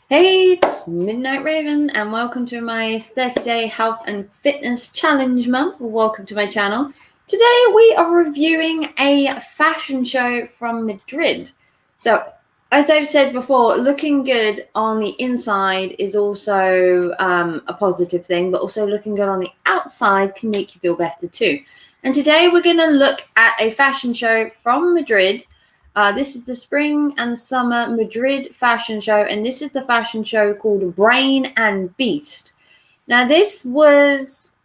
Hey, it's Midnight Raven, and welcome to my 30-day health and fitness challenge month. Welcome to my channel. Today we are reviewing a fashion show from Madrid. So, as I've said before, looking good on the inside is also a positive thing, but also looking good on the outside can make you feel better too. And today we're going to look at a fashion show from Madrid. This is the Spring and Summer Madrid fashion show, and this is the fashion show called Brain and Beast. Now, this was,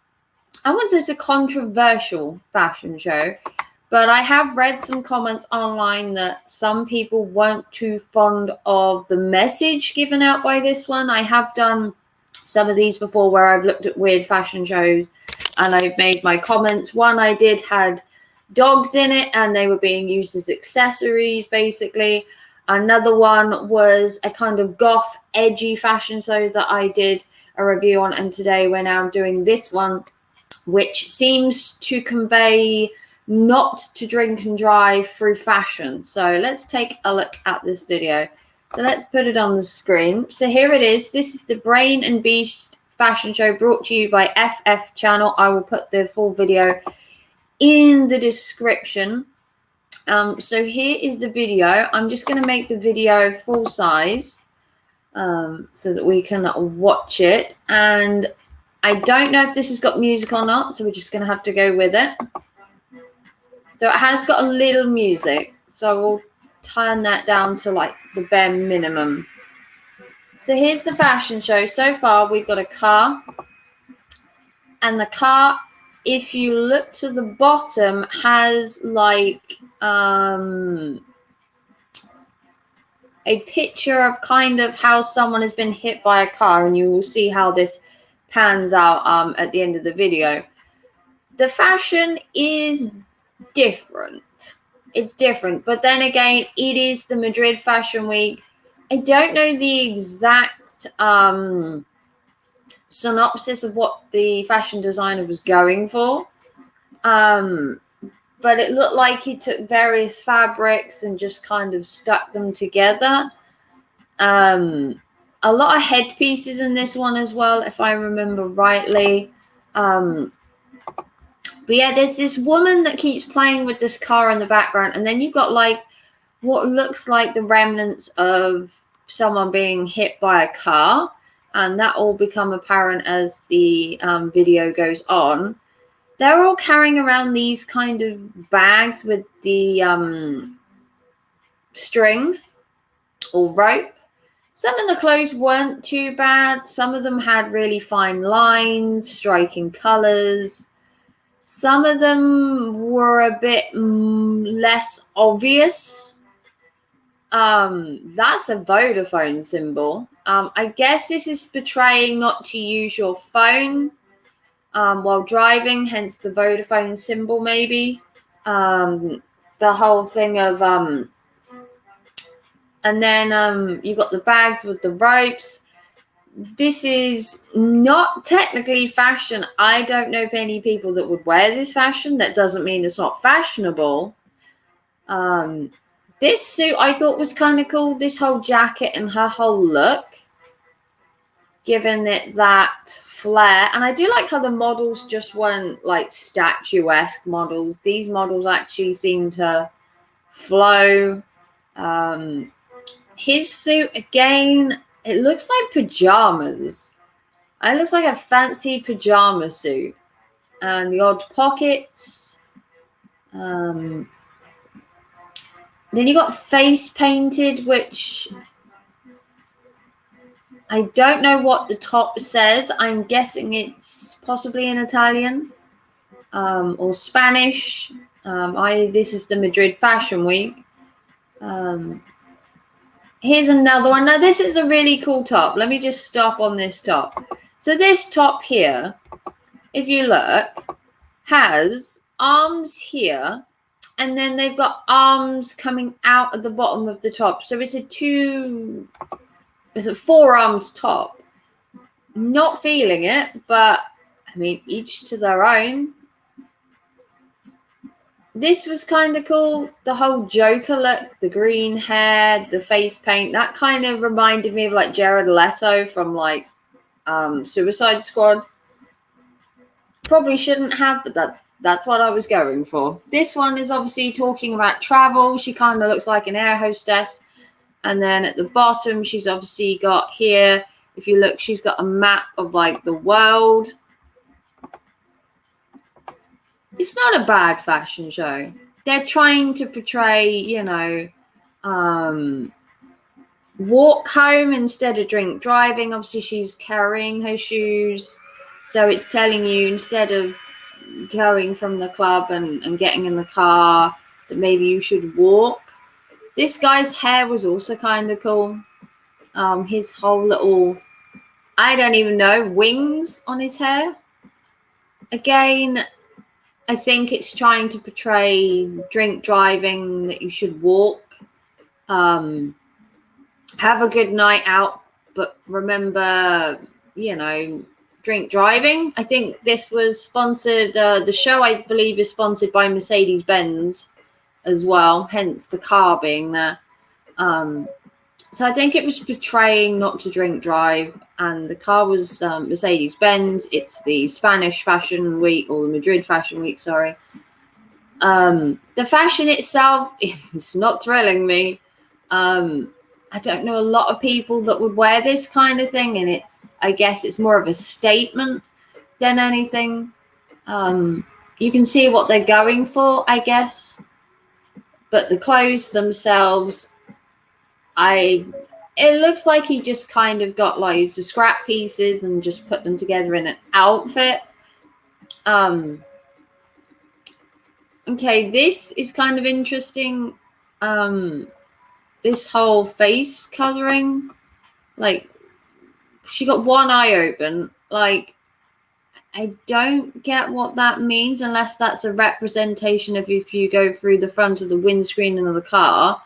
I wouldn't say it's a controversial fashion show, but I have read some comments online that some people weren't too fond of the message given out by this one. I have done some of these before where I've looked at weird fashion shows and I've made my comments. One I did had dogs in it and they were being used as accessories basically. Another one was a kind of goth edgy fashion show that I did a review on, and today we're now doing this one, which seems to convey not to drink and drive through fashion. So let's take a look at this video. So let's put it on the screen. So here it is. This is the Brain and Beast fashion show brought to you by FF Channel. I will put the full video in the description. So here is the video. I'm just going to make the video full size so that we can watch it. And I don't know if this has got music or not, so we're just going to have to go with it. So it has got a little music, so we'll turn that down to like the bare minimum. So here's the fashion show. So far we've got a car, and the car, if you look to the bottom, has like a picture of kind of how someone has been hit by a car, and you will see how this pans out at the end of the video. The fashion is different. It's different, but then again, it is the Madrid Fashion Week. I don't know the exact synopsis of what the fashion designer was going for, but it looked like he took various fabrics and just kind of stuck them together. A lot of headpieces in this one as well, if I remember rightly. But yeah, there's this woman that keeps playing with this car in the background, and then you've got like what looks like the remnants of someone being hit by a car, and that all become apparent as the video goes on. They're all carrying around these kind of bags with the string or rope. Some of the clothes weren't too bad. Some of them had really fine lines, striking colors. Some of them were a bit less obvious. That's a Vodafone symbol. I guess this is portraying not to use your phone while driving, hence the Vodafone symbol maybe. The whole thing of and then you got the bags with the ropes. This is not technically fashion. I don't know many people that would wear this fashion. That doesn't mean it's not fashionable. This suit I thought was kind of cool. This whole jacket and her whole look, giving it that flair. And I do like how the models just weren't like statuesque models. These models actually seem to flow. His suit, again, it looks like pajamas. It looks like a fancy pajama suit. And the odd pockets. Then you got face painted, which I don't know what the top says. I'm guessing it's possibly in Italian or Spanish. This is the Madrid Fashion Week. Here's another one. Now, this is a really cool top. Let me just stop on this top. So this top here, if you look, has arms here, and then they've got arms coming out at the bottom of the top. So it's a four-armed top. Not feeling it, but I mean, each to their own. This was kind of cool. The whole Joker look, the green hair, the face paint, that kind of reminded me of like Jared Leto from like Suicide Squad. Probably shouldn't have, but that's what I was going for. This one is obviously talking about travel. She kind of looks like an air hostess. And then at the bottom, she's obviously got here, if you look, she's got a map of like the world. It's not a bad fashion show. They're trying to portray, you know, walk home instead of drink driving. Obviously, she's carrying her shoes. So it's telling you instead of going from the club and getting in the car that maybe you should walk. This guy's hair was also kind of cool. His whole little, I don't even know, wings on his hair. Again, I think it's trying to portray drink driving, that you should walk. Have a good night out, but remember, you know, drink driving. I think this was sponsored, the show I believe is sponsored by Mercedes-Benz as well, hence the car being there. So I think it was portraying not to drink drive, and the car was Mercedes-Benz. It's the Spanish Fashion Week, or the Madrid Fashion Week, sorry. The fashion itself is not thrilling me. I don't know a lot of people that would wear this kind of thing, and I guess it's more of a statement than anything. You can see what they're going for, I guess. But the clothes themselves, it looks like he just kind of got loads of scrap pieces and just put them together in an outfit. Okay, this is kind of interesting. This whole face coloring, like she got one eye open. Like, I don't get what that means, unless that's a representation of if you go through the front of the windscreen of the car,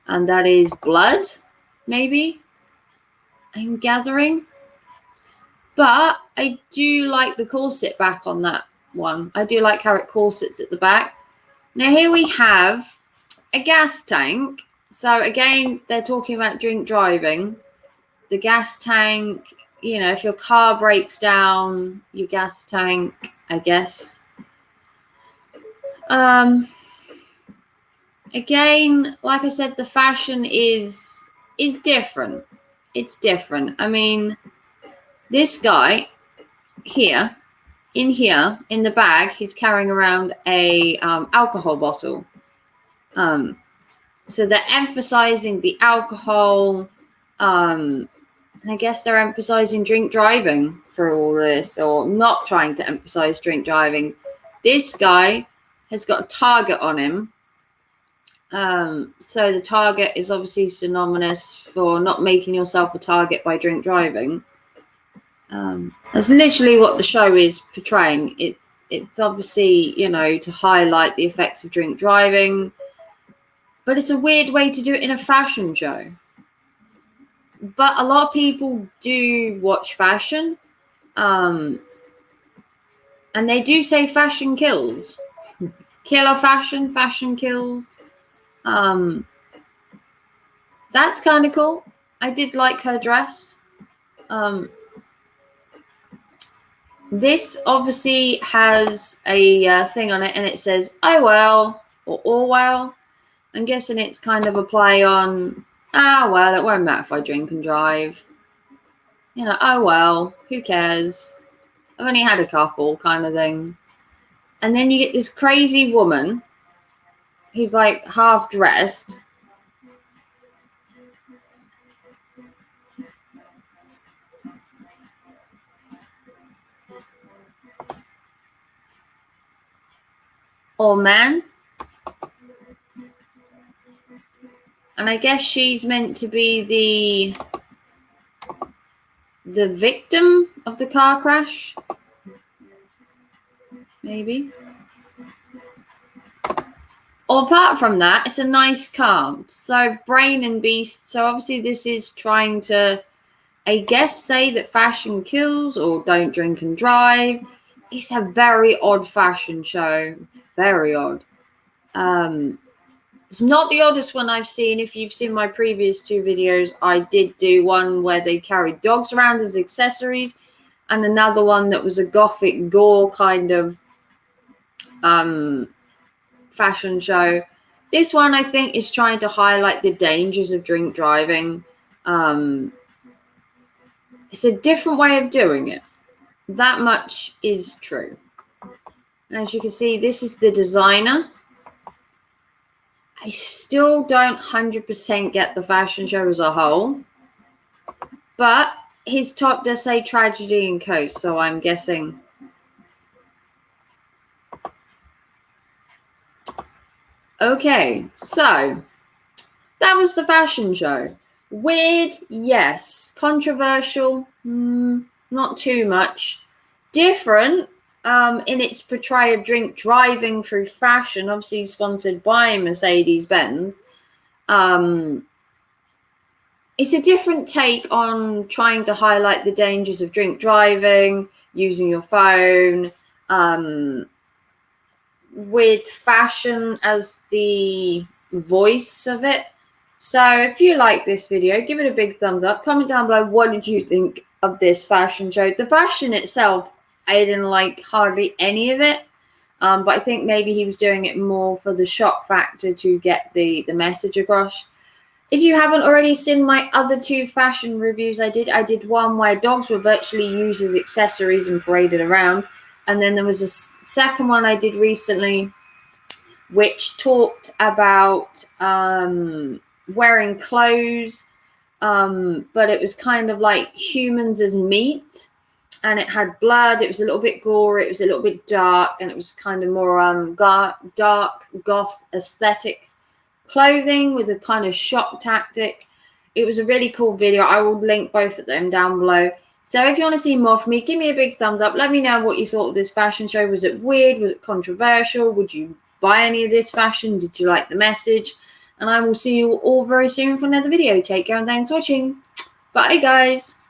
and that is blood, maybe. I'm gathering. But I do like the corset back on that one. I do like how it corsets at the back. Now here we have a gas tank. So again, they're talking about drink driving. The gas tank, you know, if your car breaks down, your gas tank, I guess. Again, like I said, the fashion is different. It's different. I mean, this guy here, in the bag, he's carrying around a alcohol bottle. So they're emphasizing the alcohol, and I guess they're emphasizing drink driving for all this, or not trying to emphasize drink driving. This guy has got a target on him. So the target is obviously synonymous for not making yourself a target by drink driving. That's literally what the show is portraying. It's obviously, you know, to highlight the effects of drink driving, but it's a weird way to do it in a fashion show. But a lot of people do watch fashion, and they do say fashion kills. Killer fashion, fashion kills. That's kind of cool. I did like her dress. This obviously has a thing on it, and it says "oh well" or "oh well." I'm guessing it's kind of a play on, well, it won't matter if I drink and drive. You know, oh well, who cares? I've only had a couple, kind of thing. And then you get this crazy woman who's like half dressed. Or man. And I guess she's meant to be the victim of the car crash. Maybe. Or apart from that, it's a nice car. So Brain and Beast. So obviously this is trying to, I guess, say that fashion kills or don't drink and drive. It's a very odd fashion show. Very odd. It's not the oddest one I've seen. If you've seen my previous 2 videos, I did do one where they carried dogs around as accessories, and another one that was a gothic gore kind of fashion show. This one, I think, is trying to highlight the dangers of drink driving. It's a different way of doing it. That much is true. And as you can see, this is the designer. I still don't 100% get the fashion show as a whole, but his top does say tragedy and coast, so I'm guessing. Okay, so that was the fashion show. Weird, yes. Controversial, not too much. Different in its portrayal of drink driving through fashion, obviously sponsored by Mercedes-Benz. It's a different take on trying to highlight the dangers of drink driving, using your phone, with fashion as the voice of it. So if you like this video, give it a big thumbs up. Comment down below, what did you think of this fashion show? The fashion itself, I didn't like hardly any of it. But I think maybe he was doing it more for the shock factor to get the message across. If you haven't already seen my other 2 fashion reviews I did one where dogs were virtually used as accessories and paraded around. And then there was a second one I did recently, which talked about wearing clothes, but it was kind of like humans as meat, and it had blood. It was a little bit gory. It was a little bit dark, and it was kind of more dark goth aesthetic clothing with a kind of shock tactic. It was a really cool video. I will link both of them down below. So if you want to see more from me, give me a big thumbs up. Let me know what you thought of this fashion show. Was it weird? Was it controversial? Would you buy any of this fashion? Did you like the message? And I will see you all very soon for another video. Take care and thanks for watching. Bye, guys.